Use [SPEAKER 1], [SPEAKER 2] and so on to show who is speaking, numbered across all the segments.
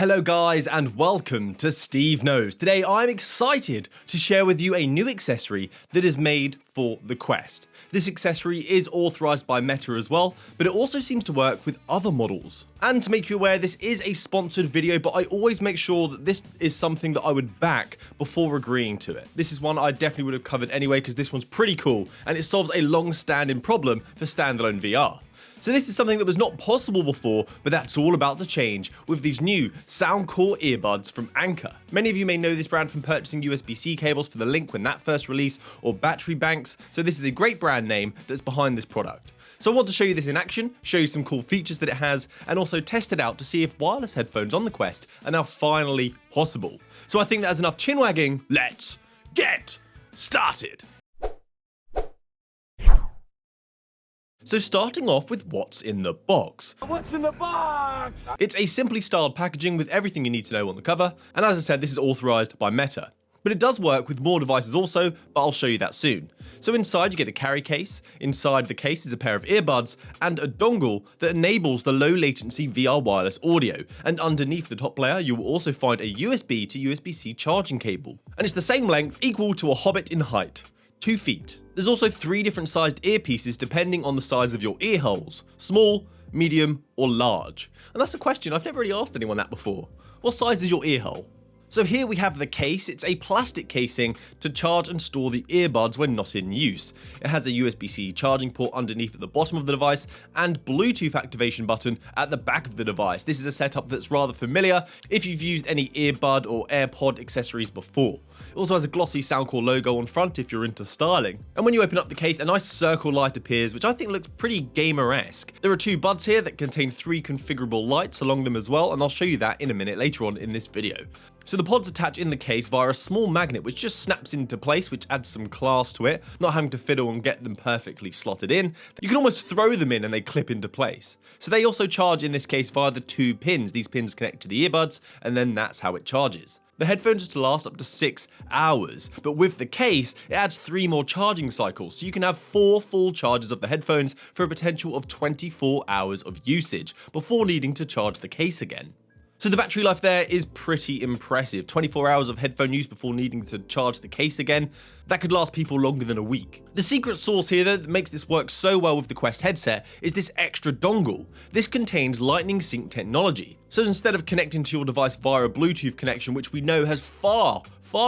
[SPEAKER 1] Hello guys and welcome to Steve Knows. Today I'm excited to share with you a new accessory that is made for the Quest. This accessory is authorized by Meta as well, but it also seems to work with other models. And to make you aware, this is a sponsored video, but I always make sure that this is something that I would back before agreeing to it. This is one I definitely would have covered anyway because this one's pretty cool and it solves a long-standing problem for standalone VR. So this is something that was not possible before, but that's all about to change with these new soundcore earbuds from Anker. Many of you may know this brand from purchasing USB-C cables for the Link when that first released, or battery banks, so this is a great brand name that's behind this product. So I want to show you this in action, show you some cool features that it has, and also test it out to see if wireless headphones on the Quest are now finally possible. So I think that's enough chin wagging, let's get started! So starting off with what's in the box.
[SPEAKER 2] What's in the box?
[SPEAKER 1] It's a simply styled packaging with everything you need to know on the cover, and as I said, this is authorized by Meta. But it does work with more devices also, but I'll show you that soon. So inside you get a carry case, inside the case is a pair of earbuds, and a dongle that enables the low latency VR wireless audio, and underneath the top layer you will also find a USB to USB-C charging cable. And it's the same length, equal to a hobbit in height. 2 feet. There's also 3 different sized earpieces depending on the size of your ear holes. Small, medium, or large. And that's a question, I've never really asked anyone that before. What size is your ear hole? So here we have the case. It's a plastic casing to charge and store the earbuds when not in use. It has a USB-C charging port underneath at the bottom of the device and Bluetooth activation button at the back of the device. This is a setup that's rather familiar if you've used any earbud or AirPod accessories before. It also has a glossy soundcore logo on front if you're into styling. And when you open up the case, a nice circle light appears, which I think looks pretty gamer-esque. There are 2 buds here that contain 3 configurable lights along them as well, and I'll show you that in a minute later on in this video. So the pods attach in the case via a small magnet which just snaps into place, which adds some class to it, not having to fiddle and get them perfectly slotted in. You can almost throw them in and they clip into place. So they also charge in this case via the 2 pins. These pins connect to the earbuds and then that's how it charges. The headphones are to last up to 6 hours, but with the case, it adds 3 more charging cycles, so you can have 4 full charges of the headphones for a potential of 24 hours of usage, before needing to charge the case again. So the battery life there is pretty impressive. 24 hours of headphone use before needing to charge the case again. That could last people longer than a week. The secret sauce here though that makes this work so well with the Quest headset is this extra dongle. This contains Lightning Sync technology. So instead of connecting to your device via a Bluetooth connection, which we know has far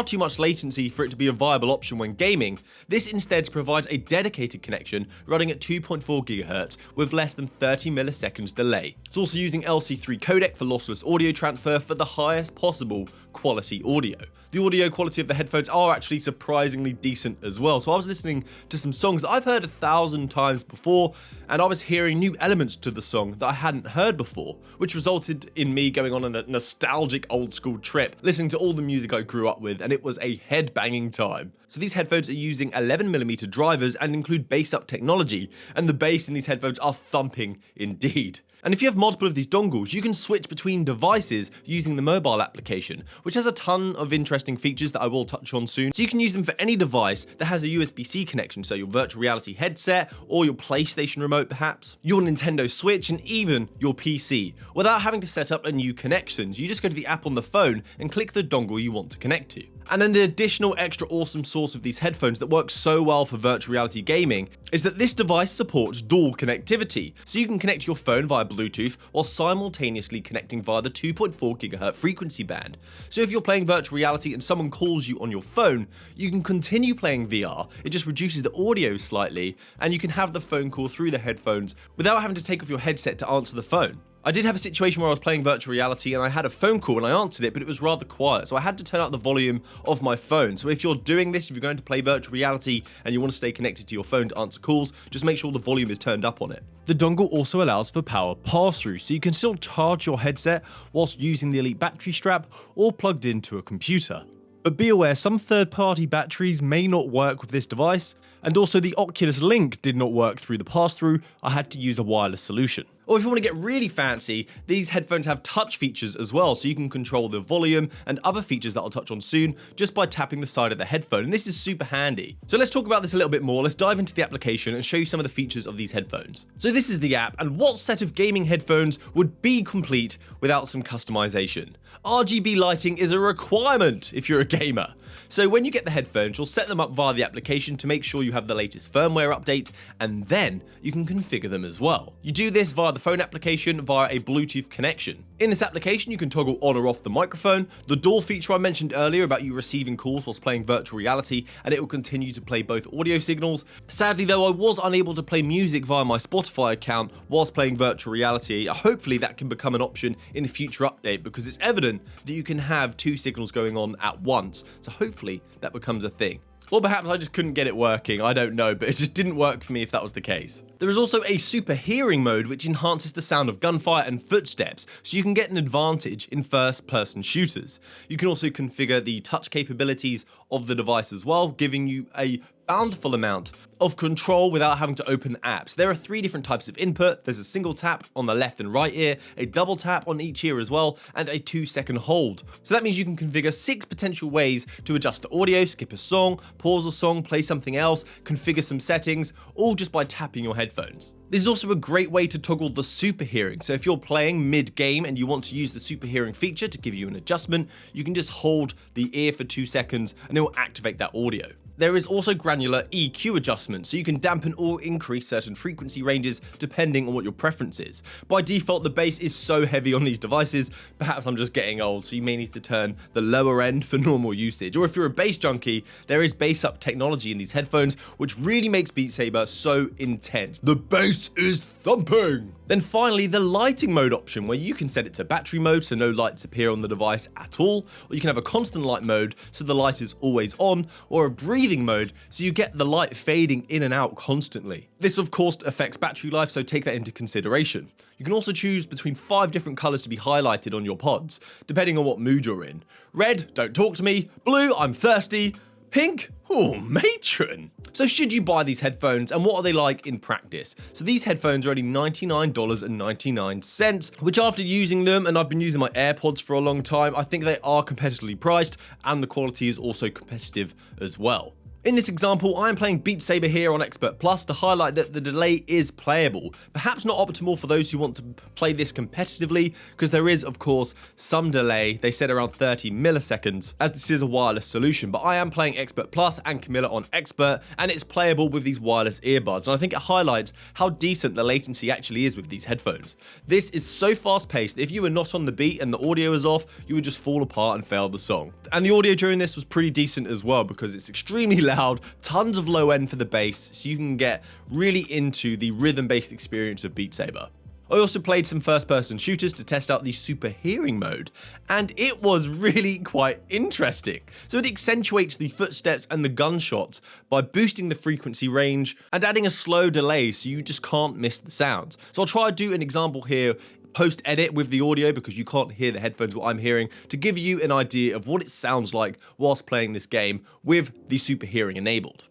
[SPEAKER 1] too much latency for it to be a viable option when gaming, this instead provides a dedicated connection running at 2.4 GHz with less than 30 milliseconds delay. It's also using LC3 codec for lossless audio transfer for the highest possible quality audio. The audio quality of the headphones are actually surprisingly decent as well. So I was listening to some songs that I've heard 1,000 times before, and I was hearing new elements to the song that I hadn't heard before, which resulted in me going on a nostalgic old school trip, listening to all the music I grew up with, and it was a head-banging time. So these headphones are using 11mm drivers and include bass-up technology, and the bass in these headphones are thumping indeed. And if you have multiple of these dongles, you can switch between devices using the mobile application, which has a ton of interesting features that I will touch on soon. So you can use them for any device that has a USB-C connection, so your virtual reality headset, or your PlayStation remote perhaps, your Nintendo Switch, and even your PC, without having to set up a new connection. You just go to the app on the phone and click the dongle you want to connect to. And an additional extra awesome source of these headphones that works so well for virtual reality gaming is that this device supports dual connectivity, so you can connect your phone via Bluetooth while simultaneously connecting via the 2.4 GHz frequency band. So if you're playing virtual reality and someone calls you on your phone, you can continue playing VR, it just reduces the audio slightly, and you can have the phone call through the headphones without having to take off your headset to answer the phone. I did have a situation where I was playing virtual reality and I had a phone call and I answered it, but it was rather quiet, so I had to turn up the volume of my phone. So if you're doing this, if you're going to play virtual reality and you want to stay connected to your phone to answer calls, just make sure the volume is turned up on it. The dongle also allows for power pass-through, so you can still charge your headset whilst using the Elite battery strap or plugged into a computer. But be aware, some third-party batteries may not work with this device, And also the Oculus Link did not work through the pass-through, I had to use a wireless solution. Or if you want to get really fancy, these headphones have touch features as well, so you can control the volume and other features that I'll touch on soon just by tapping the side of the headphone, and this is super handy. So let's talk about this a little bit more. Let's dive into the application and show you some of the features of these headphones. So this is the app, and what set of gaming headphones would be complete without some customization? RGB lighting is a requirement if you're a gamer. So when you get the headphones, you'll set them up via the application to make sure you have the latest firmware update, and then you can configure them as well. You do this via the phone application via a Bluetooth connection. In this application, you can toggle on or off the microphone, the door feature I mentioned earlier about you receiving calls whilst playing virtual reality, and it will continue to play both audio signals. Sadly though, I was unable to play music via my Spotify account whilst playing virtual reality. Hopefully that can become an option in a future update, because it's evident that you can have two signals going on at once, so hopefully that becomes a thing. Or perhaps I just couldn't get it working, I don't know, but it just didn't work for me if that was the case. There is also a super hearing mode which enhances the sound of gunfire and footsteps, so you can get an advantage in first-person shooters. You can also configure the touch capabilities of the device as well, giving you a bountiful amount of control without having to open the apps. There are 3 different types of input. There's a single tap on the left and right ear, a double tap on each ear as well, and a 2-second hold. So that means you can configure 6 potential ways to adjust the audio, skip a song, pause a song, play something else, configure some settings, all just by tapping your headphones. This is also a great way to toggle the super hearing. So if you're playing mid-game and you want to use the super hearing feature to give you an adjustment, you can just hold the ear for 2 seconds and it will activate that audio. There is also granular EQ adjustment, so you can dampen or increase certain frequency ranges depending on what your preference is. By default, the bass is so heavy on these devices, perhaps I'm just getting old, so you may need to turn the lower end for normal usage. Or if you're a bass junkie, there is bass up technology in these headphones, which really makes Beat Saber so intense. The bass is thumping! Then finally, the lighting mode option, where you can set it to battery mode so no lights appear on the device at all, or you can have a constant light mode so the light is always on, or a breathing mode so you get the light fading in and out constantly. This of course affects battery life, so take that into consideration. You can also choose between 5 different colors to be highlighted on your pods, depending on what mood you're in. Red, don't talk to me. Blue, I'm thirsty. Pink, oh, matron. So should you buy these headphones, and what are they like in practice? So these headphones are only $99.99, which after using them, and I've been using my AirPods for a long time, I think they are competitively priced, and the quality is also competitive as well. In this example, I am playing Beat Saber here on Expert Plus to highlight that the delay is playable. Perhaps not optimal for those who want to play this competitively, because there is, of course, some delay. They said around 30 milliseconds, as this is a wireless solution, but I am playing Expert Plus and Camilla on Expert, and it's playable with these wireless earbuds, and I think it highlights how decent the latency actually is with these headphones. This is so fast-paced that if you were not on the beat and the audio is off, you would just fall apart and fail the song. And the audio during this was pretty decent as well, because it's extremely loud, tons of low end for the bass, so you can get really into the rhythm-based experience of Beat Saber. I also played some first-person shooters to test out the super hearing mode, and it was really quite interesting. So it accentuates the footsteps and the gunshots by boosting the frequency range and adding a slow delay so you just can't miss the sounds. So I'll try to do an example here post-edit with the audio, because you can't hear the headphones what I'm hearing, to give you an idea of what it sounds like whilst playing this game with the super hearing enabled.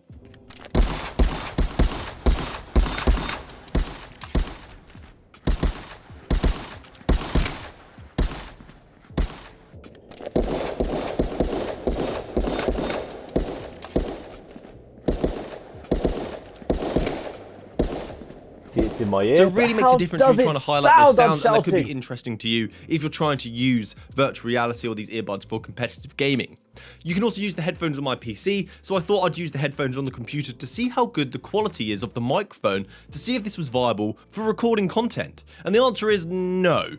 [SPEAKER 3] It's in my ear.
[SPEAKER 1] So it really makes a difference when you're trying to highlight those sounds, and that could be interesting to you if you're trying to use virtual reality or these earbuds for competitive gaming. You can also use the headphones on my PC, so I thought I'd use the headphones on the computer to see how good the quality is of the microphone, to see if this was viable for recording content. And the answer is no.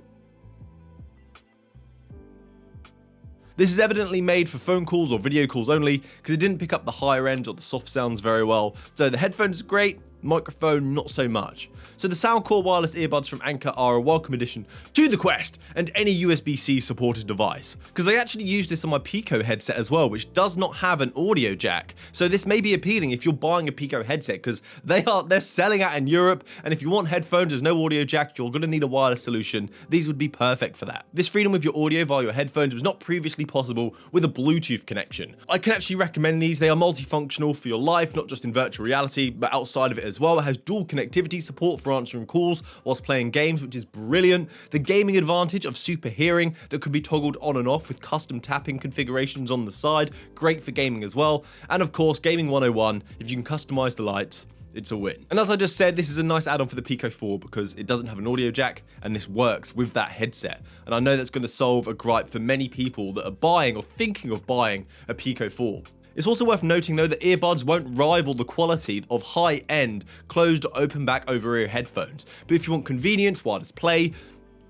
[SPEAKER 1] This is evidently made for phone calls or video calls only, because it didn't pick up the higher end or the soft sounds very well. So the headphones are great, microphone not so much. So the soundcore wireless earbuds from Anker are a welcome addition to the Quest and any USB-C supported device, because I actually use this on my Pico headset as well, which does not have an audio jack. So this may be appealing if you're buying a Pico headset, because they're selling out in Europe, and if you want headphones, there's no audio jack, you're going to need a wireless solution. These would be perfect for that. This freedom with your audio via your headphones was not previously possible with a Bluetooth connection. I can actually recommend these. They are multifunctional for your life, not just in virtual reality, but outside of it as well. It has dual connectivity support for answering calls whilst playing games, which is brilliant. The gaming advantage of super hearing that can be toggled on and off with custom tapping configurations on the side, great for gaming as well. And of course, Gaming 101, if you can customize the lights, it's a win. And as I just said, this is a nice add-on for the Pico 4 because it doesn't have an audio jack and this works with that headset. And I know that's going to solve a gripe for many people that are buying or thinking of buying a Pico 4. It's also worth noting though that earbuds won't rival the quality of high-end closed or open back over-ear headphones. But if you want convenience, wireless play,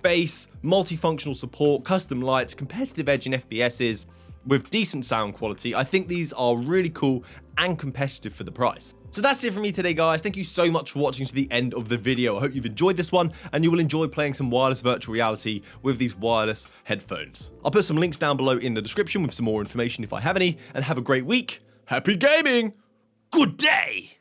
[SPEAKER 1] bass, multifunctional support, custom lights, competitive edge in FPSs, with decent sound quality, I think these are really cool and competitive for the price. So that's it from me today, guys. Thank you so much for watching to the end of the video. I hope you've enjoyed this one and you will enjoy playing some wireless virtual reality with these wireless headphones. I'll put some links down below in the description with some more information if I have any, and have a great week. Happy gaming! Good day!